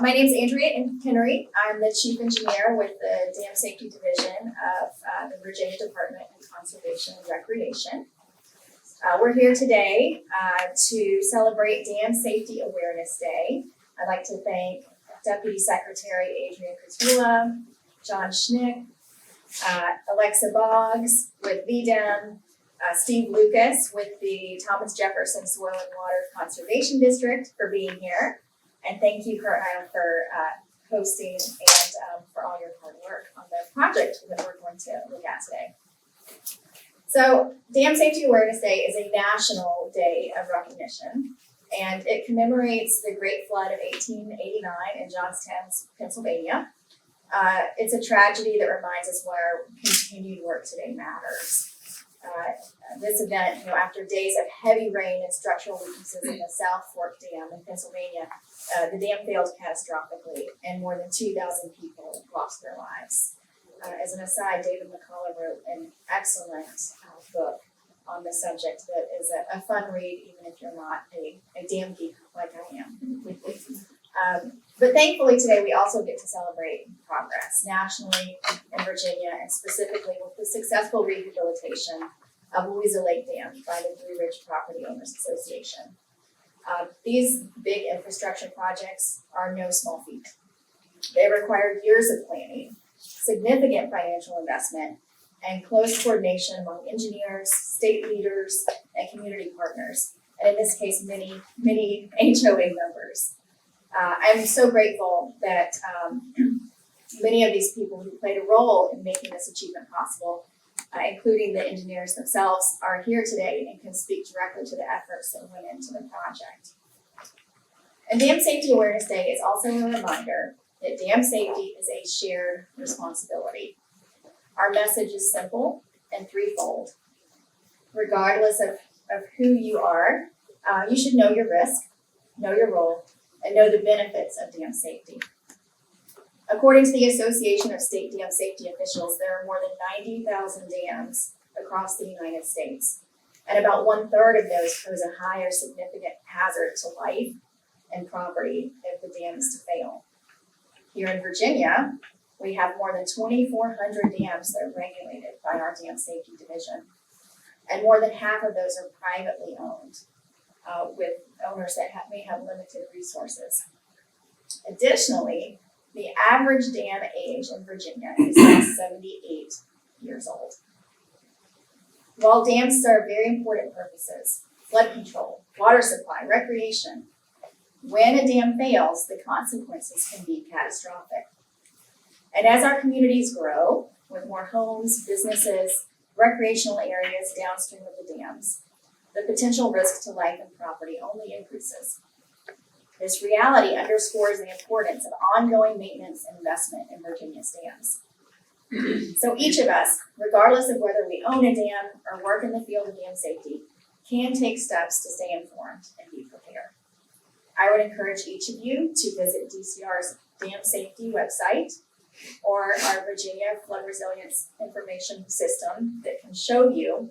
My name is Andrea Henry. I'm the Chief Engineer with the Dam Safety Division of the Virginia Department of Conservation and Recreation. We're here today to celebrate Dam Safety Awareness Day. I'd like to thank Deputy Secretary Adrienne Kotula, John Schnick, Alexa Boggs with VDEM, Steve Lucas with the Thomas Jefferson Soil and Water Conservation District for being here. And thank you, Curt, for hosting and for all your hard work on the project that we're going to look at today. So, Dam Safety Awareness Day is a national day of recognition, and it commemorates the Great Flood of 1889 in Johnstown, Pennsylvania. It's a tragedy that reminds us why our continued work today matters. This event, after days of heavy rain and structural weaknesses in the South Fork Dam in Pennsylvania, the dam failed catastrophically and more than 2,000 people lost their lives. As an aside, David McCullough wrote an excellent book on the subject that is a fun read, even if you're not a dam geek like I am. But thankfully today we also get to celebrate progress nationally in Virginia, and specifically with the successful rehabilitation of Louisa Lake Dam by the Blue Ridge Property Owners Association. These big infrastructure projects are no small feat. They require years of planning, significant financial investment, and close coordination among engineers, state leaders, and community partners, and in this case, many HOA members. I'm so grateful that many of these people who played a role in making this achievement possible, including the engineers themselves, are here today and can speak directly to the efforts that went into the project. And Dam Safety Awareness Day is also a reminder that dam safety is a shared responsibility. Our message is simple and threefold. Regardless of who you are, you should know your risk, know your role, and know the benefits of dam safety. According to the Association of State Dam Safety Officials, there are more than 90,000 dams across the United States, and about 1/3 of those pose a high or significant hazard to life and property if the dam is to fail. Here in Virginia, we have more than 2,400 dams that are regulated by our Dam Safety Division, and more than half of those are privately owned, with owners that may have limited resources. Additionally, the average dam age in Virginia is now 78 years old. While dams serve very important purposes, flood control, water supply, recreation, when a dam fails, the consequences can be catastrophic. And as our communities grow, with more homes, businesses, recreational areas downstream of the dams, the potential risk to life and property only increases. This reality underscores the importance of ongoing maintenance and investment in Virginia's dams. So each of us, regardless of whether we own a dam or work in the field of dam safety, can take steps to stay informed and be prepared. I would encourage each of you to visit DCR's Dam Safety website or our Virginia Flood Resilience Information System that can show you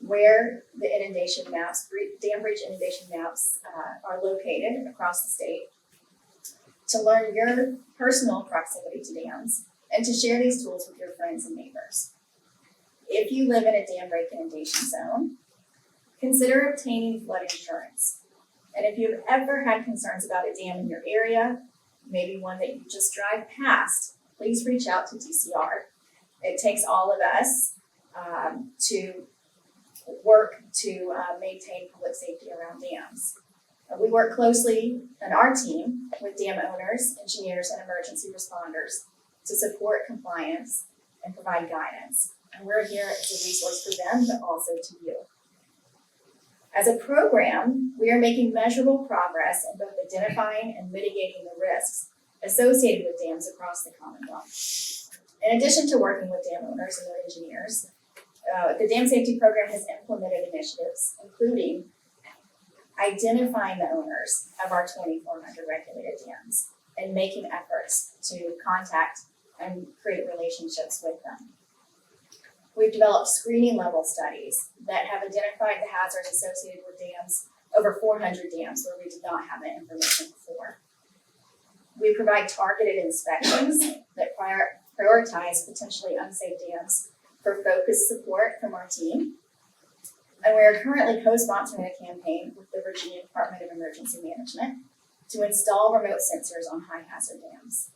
where the inundation maps, dam breach inundation maps are located across the state, to learn your personal proximity to dams, and to share these tools with your friends and neighbors. If you live in a dam break inundation zone, consider obtaining flood insurance. And if you've ever had concerns about a dam in your area, maybe one that you just drive past, please reach out to DCR. It takes all of us to work to maintain public safety around dams. We work closely on our team with dam owners, engineers, and emergency responders to support compliance and provide guidance. And we're here as a resource for them, but also to you. As a program, we are making measurable progress in both identifying and mitigating the risks associated with dams across the Commonwealth. In addition to working with dam owners and their engineers, the Dam Safety Program has implemented initiatives, including identifying the owners of our 2,400 regulated dams and making efforts to contact and create relationships with them. We've developed screening level studies that have identified the hazards associated with dams, over 400 dams where we did not have that information before. We provide targeted inspections that prioritize potentially unsafe dams for focused support from our team. And we are currently co-sponsoring a campaign with the Virginia Department of Emergency Management to install remote sensors on high hazard dams.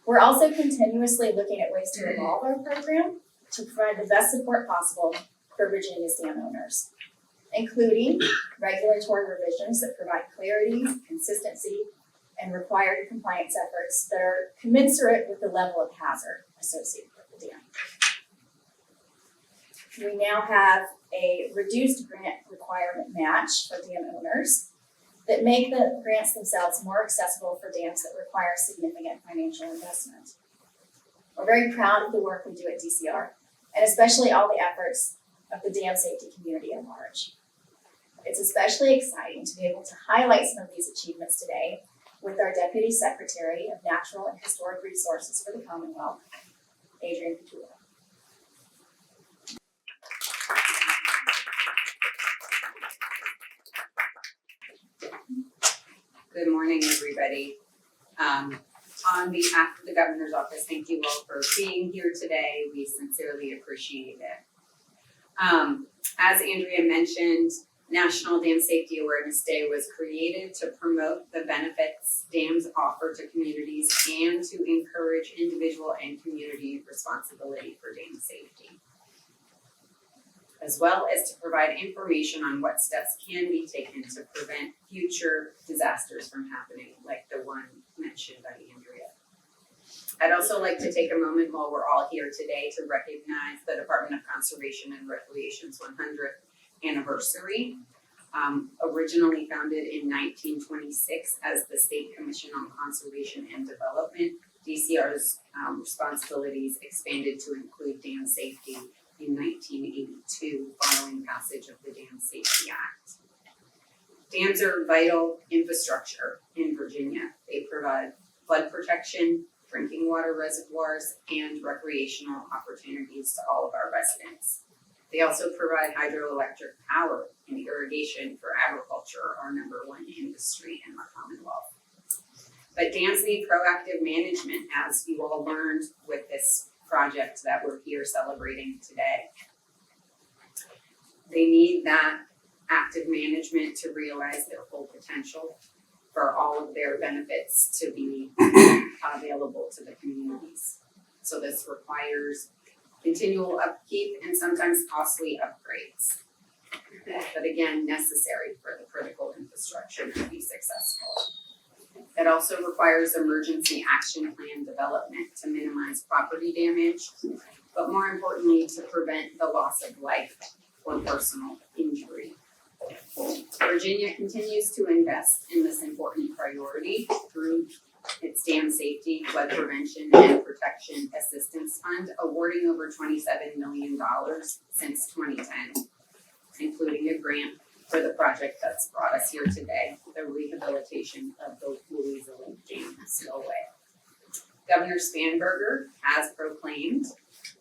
We're also continuously looking at ways to evolve our program to provide the best support possible for Virginia's dam owners, including regulatory revisions that provide clarity, consistency, and required compliance efforts that are commensurate with the level of hazard associated with the dam. We now have a reduced grant requirement match for dam owners that make the grants themselves more accessible for dams that require significant financial investment. We're very proud of the work we do at DCR, and especially all the efforts of the dam safety community at large. It's especially exciting to be able to highlight some of these achievements today with our Deputy Secretary of Natural and Historic Resources for the Commonwealth, Adrienne Kotula. Good morning, everybody. On behalf of the Governor's Office, thank you all for being here today. We sincerely appreciate it. As Andrea mentioned, National Dam Safety Awareness Day was created to promote the benefits dams offer to communities and to encourage individual and community responsibility for dam safety, as well as to provide information on what steps can be taken to prevent future disasters from happening, like the one mentioned by Andrea. I'd also like to take a moment while we're all here today to recognize the Department of Conservation and Recreation's 100th anniversary. Originally founded in 1926 as the State Commission on Conservation and Development, DCR's responsibilities expanded to include dam safety in 1982 following passage of the Dam Safety Act. Dams are vital infrastructure in Virginia. They provide flood protection, drinking water reservoirs, and recreational opportunities to all of our residents. They also provide hydroelectric power and irrigation for agriculture, our #1 industry in the Commonwealth. But dams need proactive management, as you all learned with this project that we're here celebrating today. They need that active management to realize their full potential, for all of their benefits to be available to the communities. So this requires continual upkeep and sometimes costly upgrades, but again, necessary for the critical infrastructure to be successful. It also requires emergency action plan development to minimize property damage, but more importantly, to prevent the loss of life or personal injury. Virginia continues to invest in this important priority through its Dam Safety, Flood Prevention, and Protection Assistance Fund, awarding over $27 million since 2010, including a grant for the project that's brought us here today, the rehabilitation of the Louisa Lake Dam spillway. Governor Spanberger has proclaimed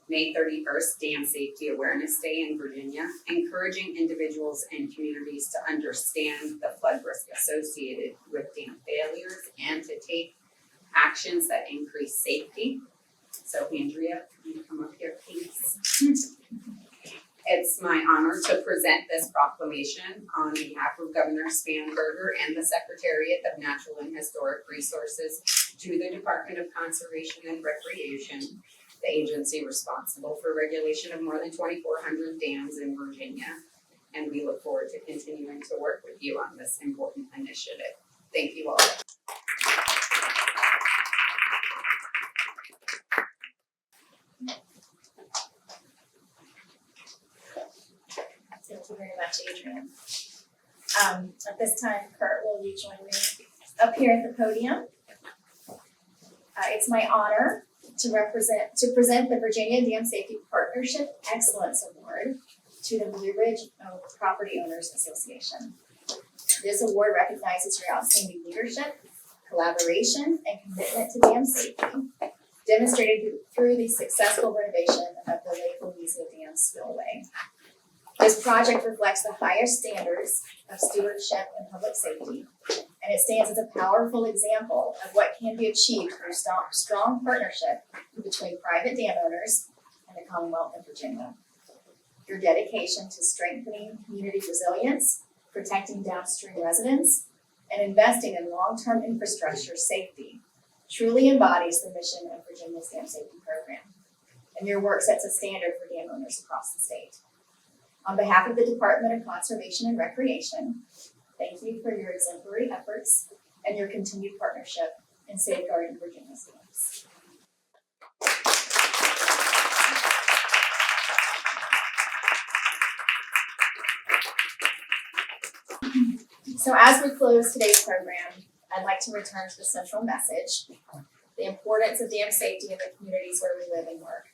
May 31st Dam Safety Awareness Day in Virginia, encouraging individuals and communities to understand the flood risk associated with dam failures and to take actions that increase safety. So Andrea, can you come up here, please? It's my honor to present this proclamation on behalf of Governor Spanberger and the Secretariat of Natural and Historic Resources to the Department of Conservation and Recreation, the agency responsible for regulation of more than 2,400 dams in Virginia. And we look forward to continuing to work with you on this important initiative. Thank you all. Thank you very much, Adrienne. At this time, Curt, will you join me up here at the podium? It's my honor to present the Virginia Dam Safety Partnership Excellence Award to the Blue Ridge Property Owners Association. This award recognizes your outstanding leadership, collaboration, and commitment to dam safety, demonstrated through the successful renovation of the Lake Louisa Dam spillway. This project reflects the highest standards of stewardship and public safety and it stands as a powerful example of what can be achieved through strong partnership between private dam owners and the Commonwealth of Virginia. Your dedication to strengthening community resilience, protecting downstream residents, and investing in long-term infrastructure safety truly embodies the mission of Virginia's Dam Safety Program. And your work sets a standard for dam owners across the state. On behalf of the Department of Conservation and Recreation, thank you for your exemplary efforts and your continued partnership in safeguarding Virginia's dams. So as we close today's program, I'd like to return to the central message, the importance of dam safety in the communities where we live and work.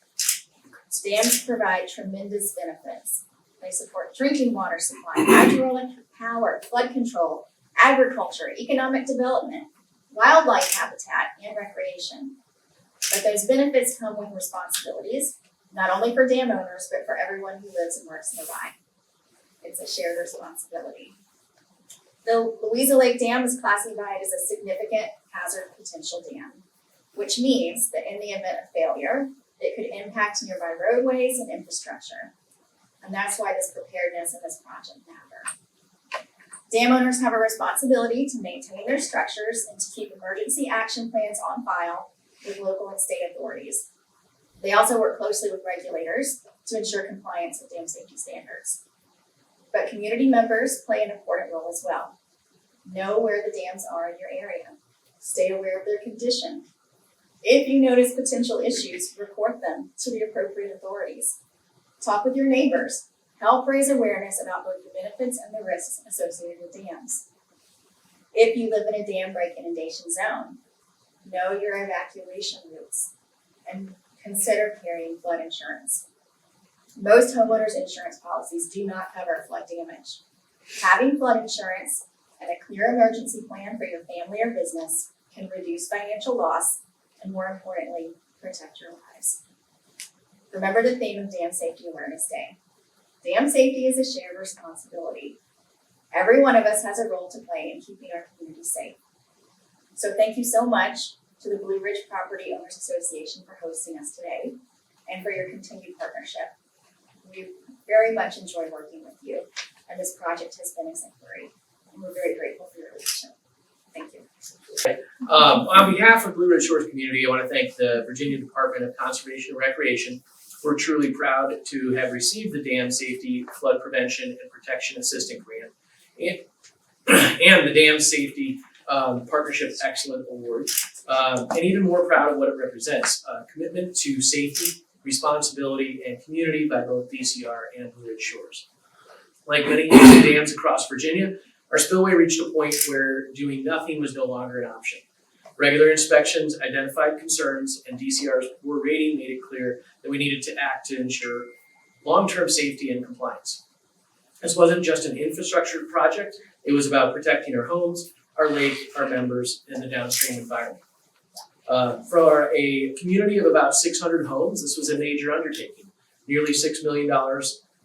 Dams provide tremendous benefits. They support drinking water supply, hydroelectric power, flood control, agriculture, economic development, wildlife habitat, and recreation. But those benefits come with responsibilities, not only for dam owners, but for everyone who lives and works nearby. It's a shared responsibility. The Louisa Lake Dam is classified as a significant hazard potential dam, which means that in the event of failure, it could impact nearby roadways and infrastructure. And that's why this preparedness and this project matter. Dam owners have a responsibility to maintain their structures and to keep emergency action plans on file with local and state authorities. They also work closely with regulators to ensure compliance with dam safety standards. But community members play an important role as well. Know where the dams are in your area. Stay aware of their condition. If you notice potential issues, report them to the appropriate authorities. Talk with your neighbors. Help raise awareness about both the benefits and the risks associated with dams. If you live in a dam break inundation zone, know your evacuation routes and consider carrying flood insurance. Most homeowners' insurance policies do not cover flood damage. Having flood insurance and a clear emergency plan for your family or business can reduce financial loss and, more importantly, protect your lives. Remember the theme of Dam Safety Awareness Day. Dam safety is a shared responsibility. Every one of us has a role to play in keeping our community safe. So thank you so much to the Blue Ridge Property Owners Association for hosting us today and for your continued partnership. We very much enjoy working with you, and this project has been exemplary, and we're very grateful for your leadership. Thank you. On behalf of Blue Ridge Shores community, I want to thank the Virginia Department of Conservation and Recreation. We're truly proud to have received the Dam Safety Flood Prevention and Protection Assistant Grant and the Dam Safety Partnership Excellent Award, and even more proud of what it represents, commitment to safety, responsibility, and community by both DCR and Blue Ridge Shores. Like many dams across Virginia, our spillway reached a point where doing nothing was no longer an option. Regular inspections identified concerns, and DCR's poor rating made it clear that we needed to act to ensure long-term safety and compliance. This wasn't just an infrastructure project, it was about protecting our homes, our lake, our members, and the downstream environment. For a community of about 600 homes, this was a major undertaking, nearly $6 million,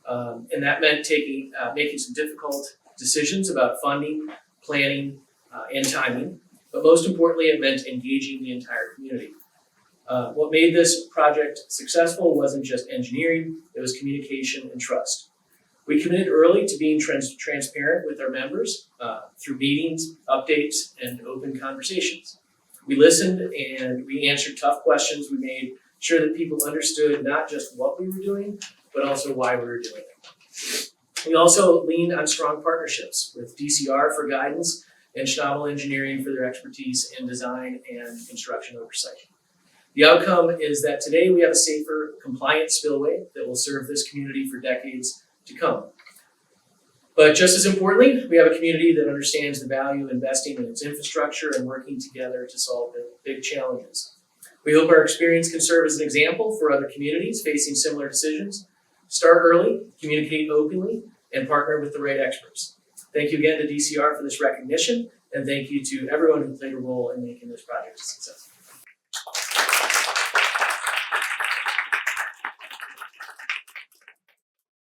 and that meant making some difficult decisions about funding, planning, and timing. But most importantly, it meant engaging the entire community. What made this project successful wasn't just engineering, it was communication and trust. We committed early to being transparent with our members through meetings, updates, and open conversations. We listened and we answered tough questions. We made sure that people understood not just what we were doing, but also why we were doing it. We also leaned on strong partnerships with DCR for guidance and Schnabel Engineering for their expertise in design and construction oversight. The outcome is that today we have a safer, compliant spillway that will serve this community for decades to come. But just as importantly, we have a community that understands the value of investing in its infrastructure and working together to solve the big challenges. We hope our experience can serve as an example for other communities facing similar decisions. Start early, communicate openly, and partner with the right experts. Thank you again to DCR for this recognition, and thank you to everyone who played a role in making this project a success.